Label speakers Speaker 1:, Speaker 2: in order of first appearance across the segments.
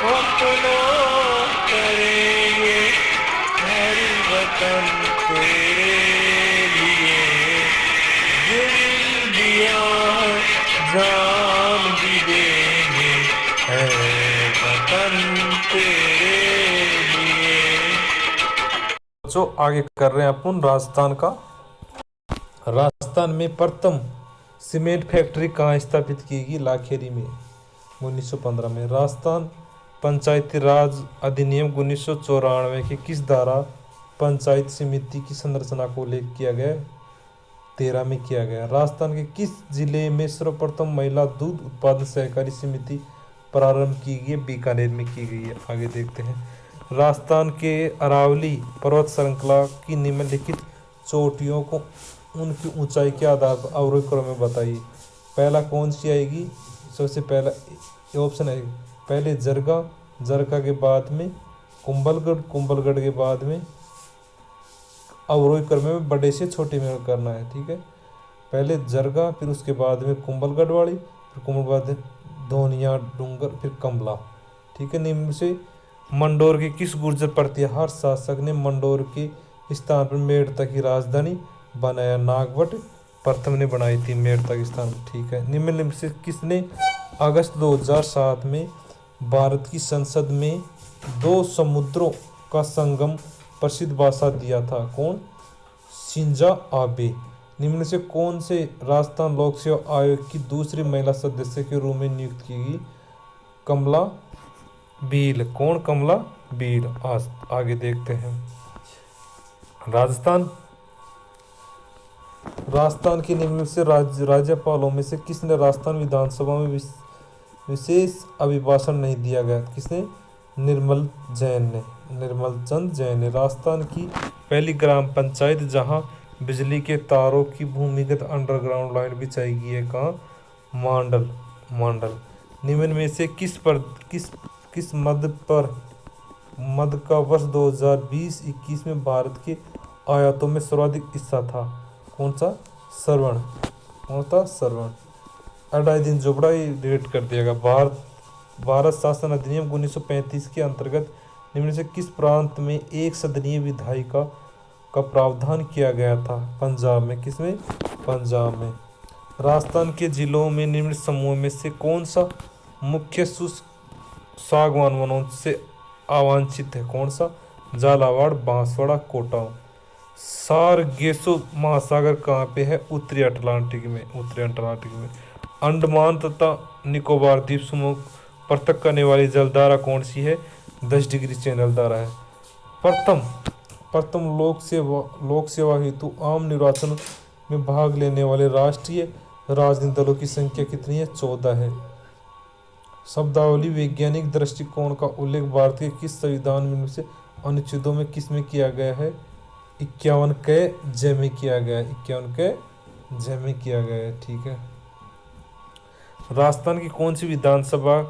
Speaker 1: अपनों करेंगे हर वतन तेरे लिए, दिल दिया है जान भी देंगे है वतन तेरे लिए। जो आगे कर रहे हैं अपन राजस्थान का। राजस्थान में प्रथम सीमेंट फैक्ट्री कहाँ स्थापित की गई? लाखेरी में 1915 में। राजस्थान पंचायती राज अधिनियम 1994 के किस धारा पंचायत समिति की संरचना को उल्लेख किया गया? 13 में किया गया। राजस्थान के किस जिले में सर्वप्रथम महिला दूध उत्पादन सहकारी समिति प्रारंभ की गई? बीकानेर में की गई है। आगे देखते हैं। राजस्थान के अरावली पर्वत श्रृंखला की निम्नलिखित चोटियों को उनकी ऊंचाई के आधार पर अवरोही क्रम में बताइए। पहला कौन सी आएगी? सबसे पहला ऑप्शन है पहले जरगा, जरगा के बाद में कुंभलगढ़, कुंभलगढ़ के बाद में अवरोही क्रम में बड़े से छोटे में करना है। ठीक है, पहले जरगा, फिर उसके बाद में कुंभलगढ़ वाली, फिर कुंभलगढ़ बाद धोनिया डूंगर, फिर कमला। ठीक है, निम्न से मंडोर के किस गुर्जर प्रतिहार शासक ने मंडोर के स्थान पर मेड़ता की राजधानी बनाया? नागवट प्रथम ने बनाई थी मेड़ता के स्थान पर। ठीक है, निम्न से किसने अगस्त 2007 में भारत की संसद में दो समुद्रों का संगम प्रसिद्ध भाषा दिया था? कौन? शिंजा आबे। निम्न से कौन से राजस्थान लोक सेवा आयोग की दूसरी महिला सदस्य के रूप में नियुक्त की गई? कमला भील। कौन? कमला भील। आज आगे देखते हैं। राजस्थान के निम्न से राज्यपालों में से किसने राजस्थान विधानसभा में विशेष अभिभाषण नहीं दिया गया? किसने? निर्मल जैन ने, निर्मल चंद जैन ने। राजस्थान की पहली ग्राम पंचायत जहां बिजली के तारों की भूमिगत अंडरग्राउंड लाइन बिछाई गई है, कहाँ? मांडल। मांडल। निम्न में से किस मद का वर्ष 2020-21 में भारत के आयातों में सर्वाधिक हिस्सा था? कौन सा? श्रवण। कौन था? श्रवण। अढ़ाई दिन जोबड़ा ही डिलीट कर दिया गया। भारत शासन अधिनियम 1935 के अंतर्गत निम्न से किस प्रांत में एक सदनीय विधायिका का प्रावधान किया गया था? पंजाब में। किसमें? पंजाब में। राजस्थान के जिलों में निम्न समूह में से कौन सा मुख्य शुष्क सागवान वनों से अवांछित है? कौन सा? झालावाड़, बांसवाड़ा, कोटा। सारगेसो महासागर कहाँ पे है? उत्तरी अटलांटिक में। उत्तरी अटलांटिक में। अंडमान तथा निकोबार द्वीप समूह पृथक करने वाली जलधारा कौन सी है? 10 डिग्री चैनल धारा है। प्रथम लोक सेवा हेतु आम निर्वाचन में भाग लेने वाले राष्ट्रीय राजनीतिक दलों की संख्या कितनी है? 14 है। शब्दावली वैज्ञानिक दृष्टिकोण का उल्लेख भारत के किस संविधान में से अनुच्छेदों में किस में किया गया है? 51 के जय में किया गया है। 51 के जय में किया गया है। ठीक है। राजस्थान की कौन सी विधानसभा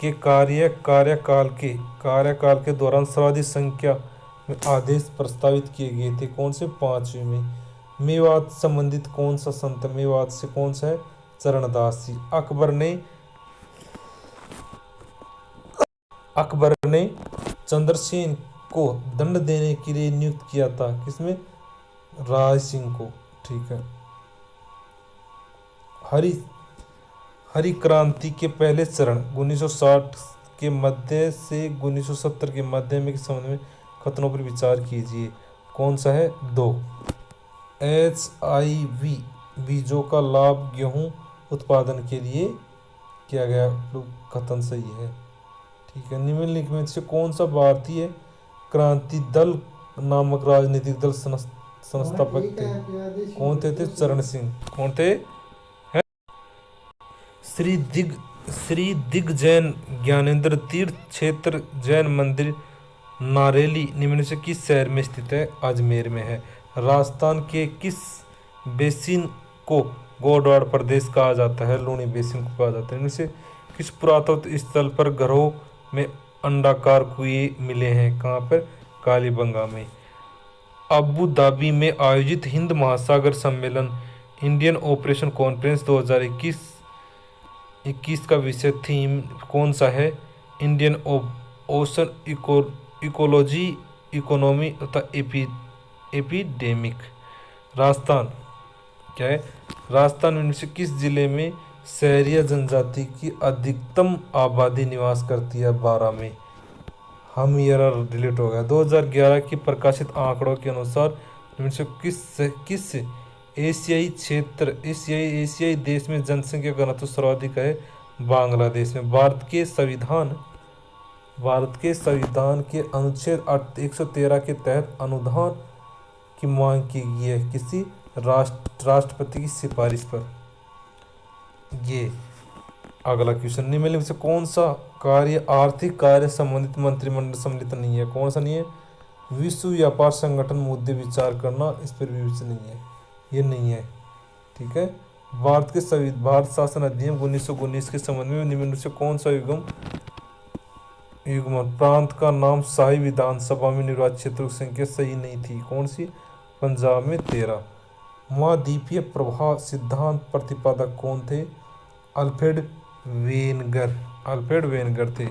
Speaker 1: के कार्यकाल के दौरान सर्वाधिक संख्या में आदेश प्रस्तावित किए गए थे? कौन से? 5वीं में। मेवात संबंधित कौन सा संत? मेवात से कौन सा है? चरणदास जी। अकबर ने चंद्रसेन को दंड देने के लिए नियुक्त किया था? किसमें? राय सिंह को। ठीक है। हरी क्रांति के पहले चरण 1960 के मध्य से 1970 के मध्य में के संबंध में कथनों पर विचार कीजिए। कौन सा है? 2। HIV बीजों का लाभ गेहूं उत्पादन के लिए किया गया कथन सही है। ठीक है। निम्नलिखित में से कौन सा भारतीय क्रांति दल नामक राजनीतिक दल संस्थापक थे? कौन थे? चरण सिंह। कौन थे? श्री दिग्विजय ज्ञानेंद्र तीर्थ क्षेत्र जैन मंदिर नारेली निम्न से किस शहर में स्थित है? अजमेर में है। राजस्थान के किस बेसिन को गोडवाड़ प्रदेश कहा जाता है? लूणी बेसिन को कहा जाता है। इनमें से किस पुरातत्व स्थल पर घरों में अंडाकार कुएं मिले हैं? कहाँ पर? कालीबंगा में। अबू धाबी में आयोजित हिंद महासागर सम्मेलन इंडियन ऑपरेशन कॉन्फ्रेंस 2021 का विषय थीम कौन सा है? इंडियन ओशन इकोलॉजी, इकोनॉमी तथा एपिडेमिक। राजस्थान क्या है? राजस्थान में से किस जिले में शहरिया जनजाति की अधिकतम आबादी निवास करती है? 12 में। हम ईयर डिलीट हो गया। 2011 की प्रकाशित आंकड़ों के अनुसार इनमें से किस एशियाई देश में जनसंख्या घनत्व सर्वाधिक है? बांग्लादेश में। भारत के संविधान के अनुच्छेद 113 के तहत अनुदान की मांग की गई है किसी राष्ट्रपति की सिफारिश पर। ये अगला क्वेश्चन, निम्नलिखित में से कौन सा कार्य आर्थिक कार्य संबंधित मंत्रिमंडल सम्मिलित नहीं है? कौन सा नहीं है? विश्व व्यापार संगठन मुद्दे विचार करना, इस पर भी विचार नहीं है, ये नहीं है। ठीक है। भारत शासन अधिनियम 1919 के संबंध में निम्न में से कौन सा युग्म प्रांत का नाम शाही विधानसभा में निर्वाचित क्षेत्रों की संख्या सही नहीं थी? कौन सी? पंजाब में 13। महाद्वीपीय प्रभाव सिद्धांत प्रतिपादक कौन थे? अल्फ्रेड वेनगर थे।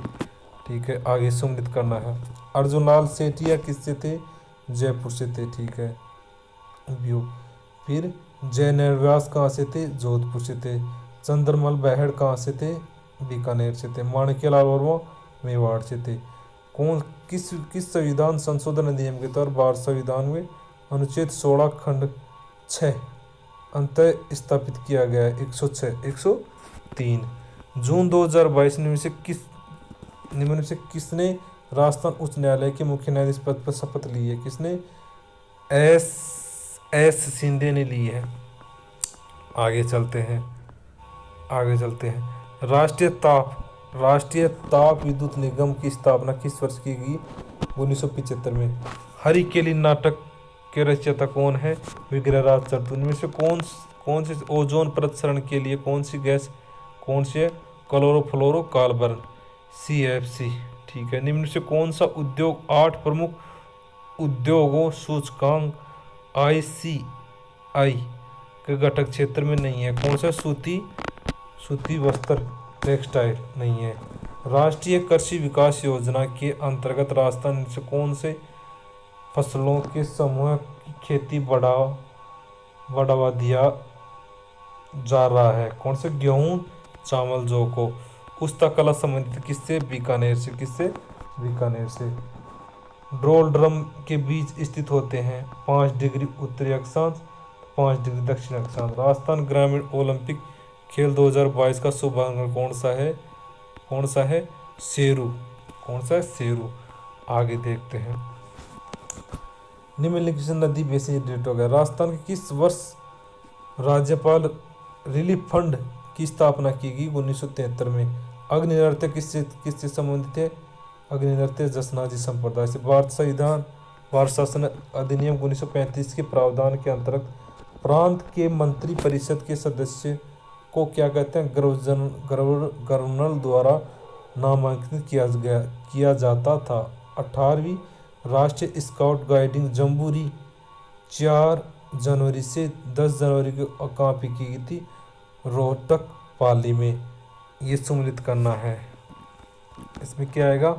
Speaker 1: ठीक है, आगे सम्मिलित करना है। अर्जुनलाल सेठिया किससे थे? जयपुर से थे। ठीक है। फिर जयनगर व्यास कहाँ से थे? जोधपुर से थे। चंद्रमल बहड़ कहाँ से थे? बीकानेर से थे। माणिक्यलाल वर्मा मेवाड़ से थे। किस संविधान संशोधन अधिनियम के तहत भारत संविधान में अनुच्छेद 16 खंड 6 अंतः स्थापित किया गया है? 103। जून 2022 में से निम्न में से किसने राजस्थान उच्च न्यायालय के मुख्य न्यायाधीश पद पर शपथ ली है? किसने? एस शिंदे ने ली है। आगे चलते हैं। राष्ट्रीय ताप विद्युत निगम की स्थापना किस वर्ष की गई? 1975 में। हरिकेली नाटक के रचयिता कौन है? विग्रहराज चतुर्वेदी। इनमें से कौन से ओजोन प्रसरण के लिए कौन सी गैस है? Chlorofluorocarbon, CFC। ठीक है। निम्न से कौन सा उद्योग 8 प्रमुख उद्योगों सूचकांक ICI के घटक क्षेत्र में नहीं है? कौन सा? सूती वस्त्र, टेक्सटाइल नहीं है। राष्ट्रीय कृषि विकास योजना के अंतर्गत राजस्थान से कौन से फसलों के समूह की खेती बढ़ावा दिया जा रहा है? कौन से? गेहूं, चावल, जौ को। पुस्तकला संबंधित किससे? बीकानेर से। किससे? बीकानेर से। ड्रोल ड्रम के बीच स्थित होते हैं 5 डिग्री उत्तरी अक्षांश, 5 डिग्री दक्षिण अक्षांश। राजस्थान ग्रामीण ओलंपिक खेल 2022 का शुभारंभ कौन सा है? शेरू। कौन सा है? शेरू। आगे देखते हैं। निम्नलिखित नदी बेसिन डिलीट हो गया। राजस्थान के किस वर्ष राज्यपाल रिलीफ फंड की स्थापना की गई? 1973 में। अग्नि नृत्य किससे संबंधित है? अग्नि नृत्य जसनाजी संप्रदाय से। भारत शासन अधिनियम 1935 के प्रावधान के अंतर्गत प्रांत के मंत्री परिषद के सदस्य को क्या कहते हैं? गवर्नर द्वारा नामांकित किया जाता था। 18वीं राष्ट्रीय स्काउट गाइडिंग जम्बूरी 4 जनवरी से 10 जनवरी को कहाँ पे की गई थी? रोहतक पाली में। ये सम्मिलित करना है। इसमें क्या आएगा?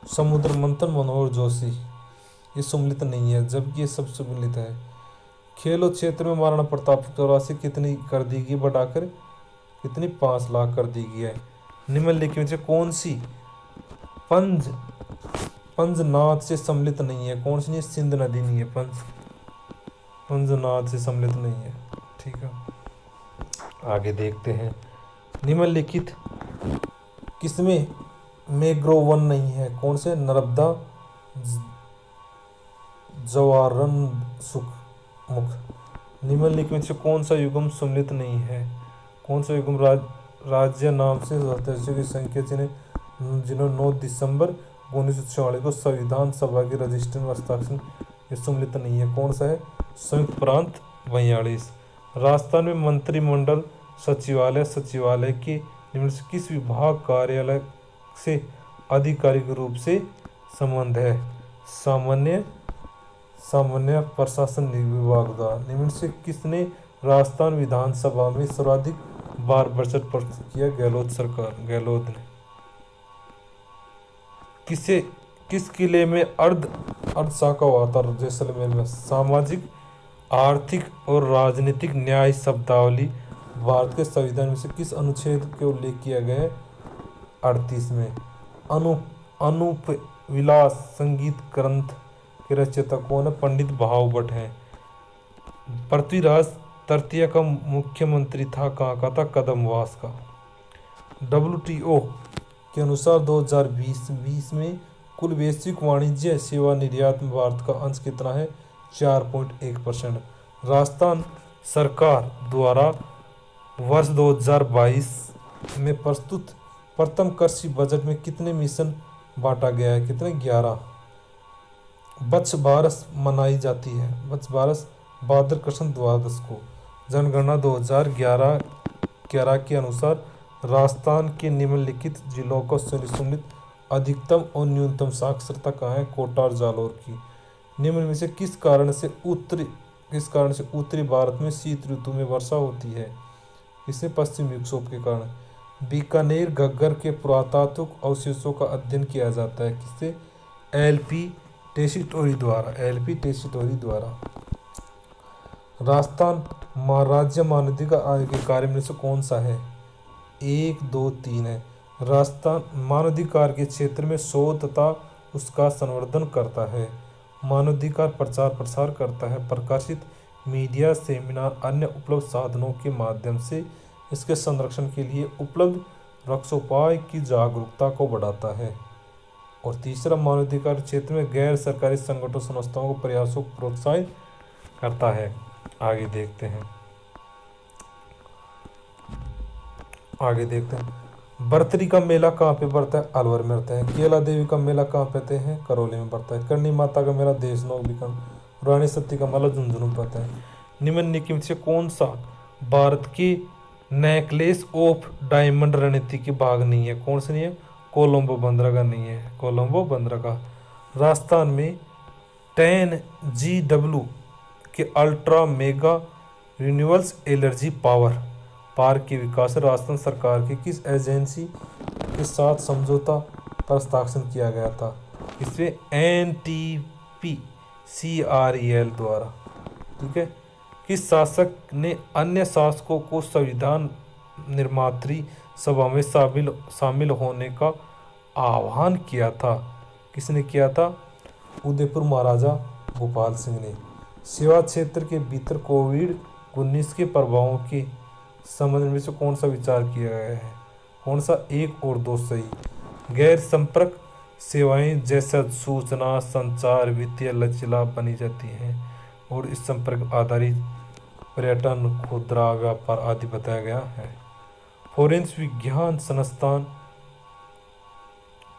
Speaker 1: समुद्र मंथन, मनोहर जोशी। ये सम्मिलित नहीं है, जबकि ये सब सम्मिलित है। खेलों क्षेत्र में महाराणा प्रताप की राशि कितनी कर दी गई? बढ़ाकर कितनी? 5 लाख कर दी गई है। निम्नलिखित में से कौन सी पंजनाद से सम्मिलित नहीं है? कौन सी नहीं? सिंध नदी नहीं है। पंजनाद से सम्मिलित नहीं है। ठीक है। आगे देखते हैं। निम्नलिखित किसमें मैंग्रोव वन नहीं है? कौन से? नर्मदा, जवाहरन मुख। निम्नलिखित में से कौन सा युग्म सम्मिलित नहीं है? कौन सा युग्म? राज्य नाम से सदस्यों की संख्या जिन्होंने 9 दिसंबर 1944 को संविधान सभा के रजिस्टर में हस्ताक्षर, ये सम्मिलित नहीं है। कौन सा है? संयुक्त प्रांत 42। राजस्थान में मंत्रिमंडल सचिवालय के निम्न से किस विभाग कार्यालय से आधिकारिक रूप से संबंध है? सामान्य प्रशासन विभाग द्वारा। निम्न से किसने राजस्थान विधानसभा में सर्वाधिक बार बजट प्रस्तुत किया? गहलोत ने। किसे किस किले में अर्ध शाखा हुआ था जैसलमेर में? सामाजिक, आर्थिक और राजनीतिक न्याय शब्दावली भारत के संविधान में से किस अनुच्छेद के उल्लेख किया गया है? 38 में। अनु अनूप विलास संगीत ग्रंथ के रचयिता कौन है? पंडित भाव भट्ट हैं। पृथ्वीराज तृतीय का मुख्यमंत्री था, कहाँ का था? कदमवास का। WTO के अनुसार 2020 में कुल वैश्विक वाणिज्य सेवा निर्यात में भारत का अंश कितना है? 4.1%। राजस्थान सरकार द्वारा वर्ष 2022 में प्रस्तुत प्रथम कृषि बजट में कितने मिशन बांटा गया है? कितने? 11। वत्स बारस मनाई जाती है, वत्स बारस भाद्र कृष्ण द्वादश को। जनगणना 2011 के अनुसार राजस्थान के निम्नलिखित जिलों को सुनिश्चित अधिकतम और न्यूनतम साक्षरता कहाँ है? कोटा और जालौर की। निम्न में से किस कारण से उत्तरी भारत में शीत ऋतु में वर्षा होती है? इससे पश्चिमी विक्षोभ के कारण। बीकानेर घग्गर के पुरातात्विक अवशेषों का अध्ययन किया जाता है किससे? LP टेसीटोरी द्वारा। राजस्थान राज्य मानवाधिकार आयोग के कार्य में से कौन सा है? 1, 2, 3 है। राजस्थान मानवाधिकार के क्षेत्र में शोध तथा उसका संवर्धन करता है, मानवाधिकार प्रचार प्रसार करता है, प्रकाशित मीडिया, सेमिनार, अन्य उपलब्ध साधनों के माध्यम से इसके संरक्षण के लिए उपलब्ध रक्षोपाय की जागरूकता को बढ़ाता है। और तीसरा, मानवाधिकार क्षेत्र में गैर सरकारी संगठनों संस्थाओं को प्रयासों को प्रोत्साहित करता है। आगे देखते हैं। बर्तरी का मेला कहाँ पे पड़ता है? अलवर में पड़ता है। केला देवी का मेला कहाँ पे है? करौली में पड़ता है। करणी माता का मेला देशनोक बिकन। रानी सती का मेला झुंझुनू में पड़ता है। निम्नलिखित में से कौन सा भारत की नेकलेस ऑफ डायमंड रणनीति के भाग नहीं है? कौन सा नहीं है? कोलंबो बंदरगाह नहीं है, कोलंबो बंदरगाह। राजस्थान में 10GW के ultra mega renewables energy power park के विकास राजस्थान सरकार की किस एजेंसी के साथ समझौता पर हस्ताक्षर किया गया था? इसमें NTPCREL द्वारा। ठीक है। किस शासक ने अन्य शासकों को संविधान निर्मात्री सभा में शामिल होने का आह्वान किया था? किसने किया था? उदयपुर महाराजा भोपाल सिंह ने। सेवा क्षेत्र के भीतर कोविड-19 के प्रभावों के संबंध में से कौन सा विचार किया गया है? कौन सा? 1 और 2 सही। गैर संपर्क सेवाएं जैसे सूचना, संचार, वित्तीय लचीला बनी जाती हैं और इस संपर्क आधारित पर्यटन, खुदरा व्यापार आदि बताया गया है। फोरेंसिक विज्ञान संस्थान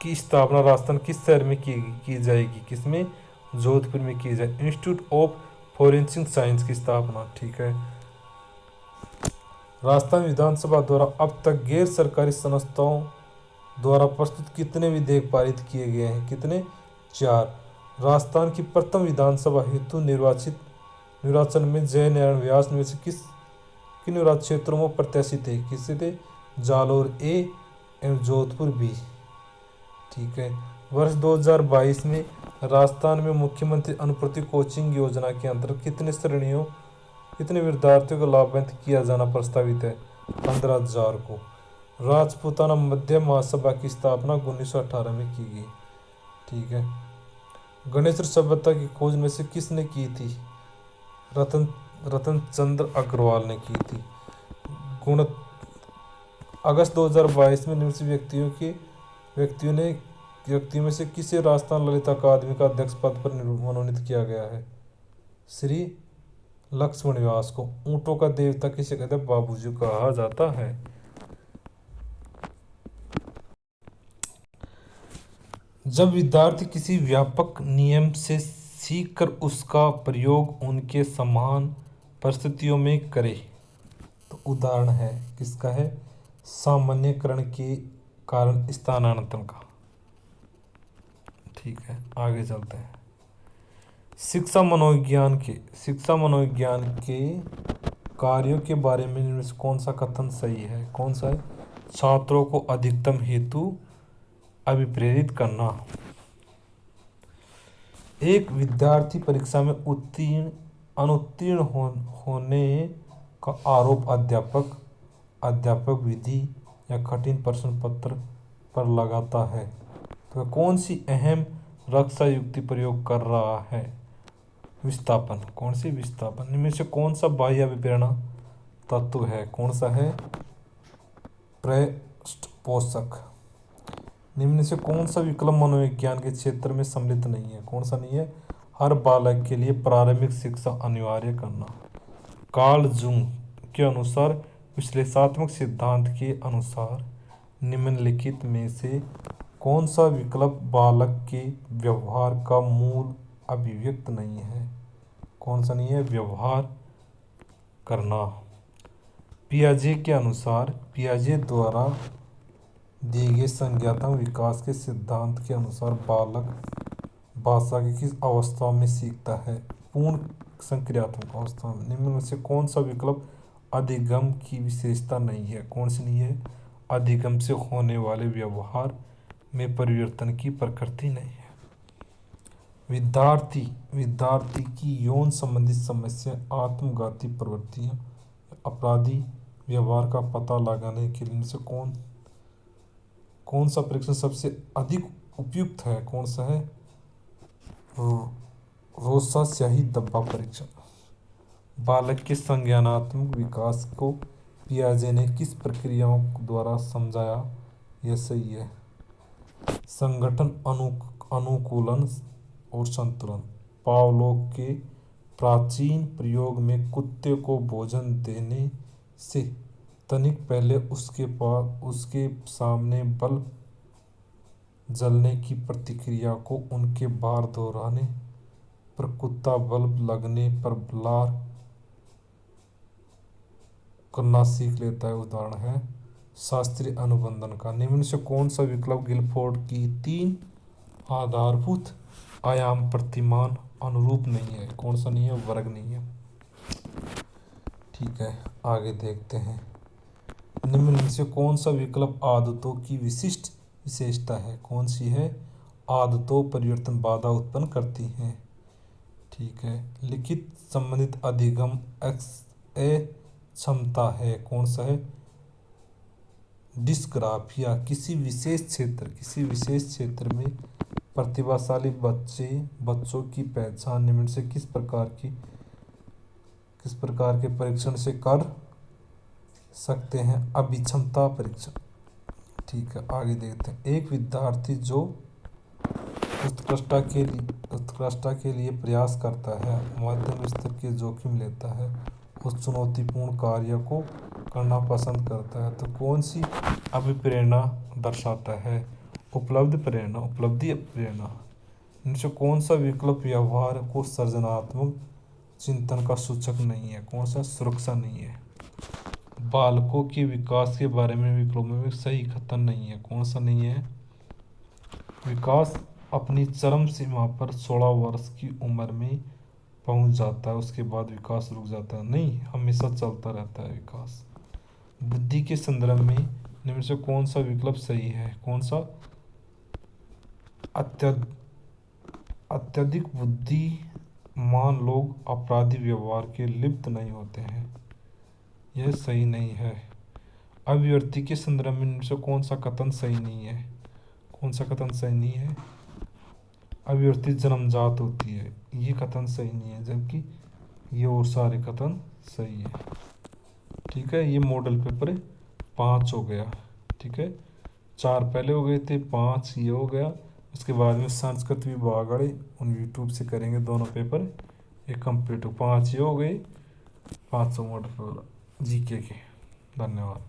Speaker 1: की स्थापना राजस्थान किस शहर में की जाएगी? किसमें? जोधपुर में की जाए। इंस्टीट्यूट ऑफ फोरेंसिक साइंस की स्थापना। ठीक है। राजस्थान विधानसभा द्वारा अब तक गैर सरकारी संस्थाओं द्वारा प्रस्तुत कितने विधेयक पारित किए गए हैं? कितने? 4। राजस्थान की प्रथम विधानसभा हेतु निर्वाचन में जयनारायण व्यास में से किन निर्वाचन क्षेत्रों में प्रत्याशी थे? किससे थे? जालौर A एवं जोधपुर B। ठीक है। वर्ष 2022 में राजस्थान में मुख्यमंत्री अनुपूरक कोचिंग योजना के अंतर्गत कितने विद्यार्थियों को लाभान्वित किया जाना प्रस्तावित है? 15,000 को। राजपूताना मध्य महासभा की स्थापना 1918 में की गई। ठीक है। गणेश सभ्यता की खोज में से किसने की थी? रतन चंद्र अग्रवाल ने की थी। अगस्त 2022 में निम्न व्यक्तियों में से किसे राजस्थान ललित अकादमी का अध्यक्ष पद पर मनोनीत किया गया है? श्री लक्ष्मण व्यास को। ऊंटों का देवता किसे कहते हैं? बाबूजी कहा जाता है। जब विद्यार्थी किसी व्यापक नियम से सीखकर उसका प्रयोग उनके समान परिस्थितियों में करे तो उदाहरण है किसका है? सामान्यीकरण के कारण स्थानांतरण का। ठीक है। आगे चलते हैं। शिक्षा मनोविज्ञान के कार्यों के बारे में कौन सा कथन सही है? कौन सा है? छात्रों को अधिकतम हेतु अभिप्रेरित करना। एक विद्यार्थी परीक्षा में अनुत्तीर्ण होने का आरोप अध्यापक विधि या कठिन प्रश्न पत्र पर लगाता है, तो कौन सी अहम रक्षा युक्ति प्रयोग कर रहा है? विस्थापन। कौन सी? विस्थापन। इनमें से कौन सा बाह्य अभिप्रेरणा तत्व है? कौन सा है? पृष्ठपोषक। निम्न से कौन सा विकल्प मनोविज्ञान के क्षेत्र में सम्मिलित नहीं है? कौन सा नहीं है? हर बालक के लिए प्रारंभिक शिक्षा अनिवार्य करना। कार्ल जूंग के अनुसार विश्लेषणात्मक सिद्धांत के अनुसार निम्नलिखित में से कौन सा विकल्प बालक के व्यवहार का मूल अभिव्यक्त नहीं है? कौन सा नहीं है? व्यवहार करना। पियाजे के अनुसार पियाजे द्वारा दिए गए संज्ञानात्मक विकास के सिद्धांत के अनुसार बालक भाषा की किस अवस्था में सीखता है? पूर्ण संक्रियात्मक अवस्था में। निम्न में से कौन सा विकल्प अधिगम की विशेषता नहीं है? कौन सी नहीं है? अधिगम से होने वाले व्यवहार में परिवर्तन की प्रकृति नहीं है। विद्यार्थी की यौन संबंधित समस्या, आत्मघाती प्रवृत्तियां, अपराधी व्यवहार का पता लगाने के लिए से कौन सा परीक्षण सबसे अधिक उपयुक्त है? कौन सा है? रोसा स्याही धब्बा परीक्षण। बालक के संज्ञानात्मक विकास को पियाजे ने किस प्रक्रियाओं द्वारा समझाया? यह सही है। संगठन, अनुकूलन और संतुलन। पावलोव के प्राचीन प्रयोग में कुत्ते को भोजन देने से तनिक पहले उसके सामने बल्ब जलने की प्रतिक्रिया को उनके बार दोहराने पर कुत्ता बल्ब लगने पर लार करना सीख लेता है। उदाहरण है शास्त्रीय अनुबंधन का। निम्न से कौन सा विकल्प गिलफोर्ड की 3 आधारभूत आयाम प्रतिमान अनुरूप नहीं है? कौन सा नहीं है? वर्ग नहीं है। ठीक है, आगे देखते हैं। निम्न में से कौन सा विकल्प आदतों की विशिष्ट विशेषता है? कौन सी है? आदतों परिवर्तन बाधा उत्पन्न करती हैं। ठीक है, लिखित संबंधित अधिगम क्षमता है। कौन सा है? डिस्ग्राफिया। किसी विशेष क्षेत्र में प्रतिभाशाली बच्चों की पहचान निम्न से किस प्रकार के परीक्षण से कर सकते हैं? अभिक्षमता परीक्षण। ठीक है, आगे देखते हैं। एक विद्यार्थी जो उत्कृष्टता के लिए प्रयास करता है, मध्यम स्तर के जोखिम लेता है, उस चुनौतीपूर्ण कार्य को करना पसंद करता है, तो कौन सी अभिप्रेरणा दर्शाता है? उपलब्धि प्रेरणा। इनसे कौन सा विकल्प व्यवहार को सृजनात्मक चिंतन का सूचक नहीं है? कौन सा? सुरक्षा नहीं है। बालकों के विकास के बारे में विकल्पों में सही कथन नहीं है। कौन सा नहीं है? विकास अपनी चरम सीमा पर 16 वर्ष की उम्र में पहुंच जाता है, उसके बाद विकास रुक जाता है? नहीं, हमेशा चलता रहता है विकास। बुद्धि के संदर्भ में निम्न से कौन सा विकल्प सही है? कौन सा? अत्यधिक बुद्धिमान लोग अपराधी व्यवहार के लिप्त नहीं होते हैं। यह सही नहीं है। अभिव्यक्ति के संदर्भ में इनसे कौन सा कथन सही नहीं है? कौन सा कथन सही नहीं है? अभिव्यक्ति जन्मजात होती है, ये कथन सही नहीं है, जबकि ये और सारे कथन सही है। ठीक है, ये मॉडल पेपर 5 हो गया। ठीक है, 4 पहले हो गए थे, 5 ये हो गया। उसके बाद में संस्कृत विभाग उन यूट्यूब से करेंगे दोनों पेपर, ये कंप्लीट हो। 5 ये हो गए, 500 मॉडल पेपर जीके के। धन्यवाद।